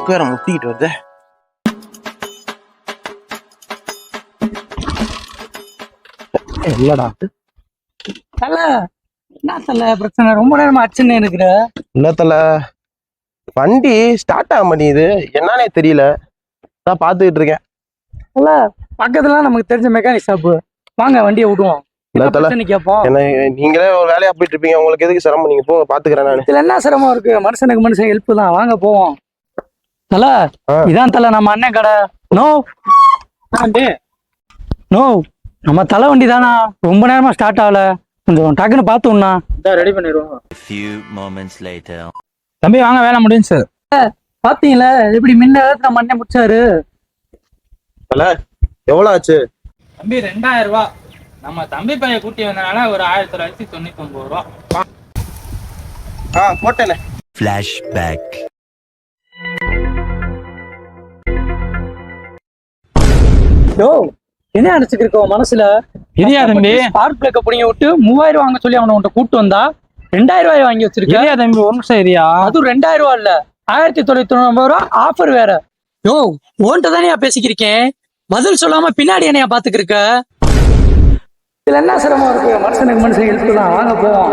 மூக்கு வேற முத்திக்கிட்டு வருது. இல்லடா தல என்ன தல பிரச்சனை? ரொம்ப நேரமா அச்சுன்னு இருக்கிற. இல்ல தல, வண்டி ஸ்டார்ட் ஆக மாட்டேங்குது, என்னன்னே தெரியல. நான் பாத்துக்கிட்டு இருக்கேன். தல பக்கத்துல நமக்கு தெரிஞ்ச மெக்கானிக் ஷாப்பு, வாங்க வண்டியை விடுவோம். இல்ல என்ன தல, பிரச்சனை கேட்போம். என்ன நீங்களே ஒரு வேலையா போயிட்டு இருப்பீங்க, உங்களுக்கு எதுக்கு சிரமம்? நீங்க போங்க, பாத்துக்கிறேன் நானு. இதுல என்ன சிரமம் இருக்கு? மனுஷனுக்கு மனுஷன் ஹெல்ப் தான், வாங்க போவோம். தல இதான் தல நம்ம அண்ணன் கடை. நோ நோ, நம்ம தலை வண்டி தானா, ரொம்ப நேரமா ஸ்டார்ட் ஆகல, கொஞ்சம் டக்குன்னு பார்த்துண்ணா. ரெடி பண்ணிடுவோம். few moments later. தம்பி வாங்க, வேலை முடிஞ்சு சார். பாத்தீங்களா எப்படி முன்ன நம்ம அண்ணன் முடிச்சாரு. தல எவ்வளவு ஆச்சு? தம்பி 2000 ரூபாய். நம்ம தம்பி பையன் கூட்டி வந்தனால ஒரு 1999 ரூபா. போட்டேனே. Flashback. யோ என்ன நினைச்சுக்கிருக்கோம் மனசுல? இல்லையா தம்பி? ஸ்பார்க் பிரேக்க புடிங்க விட்டு 3000 வாங்க சொல்லி அவனை உன்ட்ட கூட்டு வந்தா 2000 ரூபாய் வாங்கி வச்சிருக்கேன். இல்லையா தம்பி, ஒரு நிமிஷம் ஏரியா. அதுவும் 2000 ரூபாய் இல்ல, 1990 ரூபா ஆஃபர் வேற. யோ உன்ட்ட தானே பேசிக்கிருக்கேன், பதில் சொல்லாம பின்னாடி என்னையா பாத்துக்கிருக்க. இதுல என்ன சிரமம் இருக்கு? மனுஷனுக்கு மனுஷன் ஹெல்ப் தான், வாங்க போவோம்.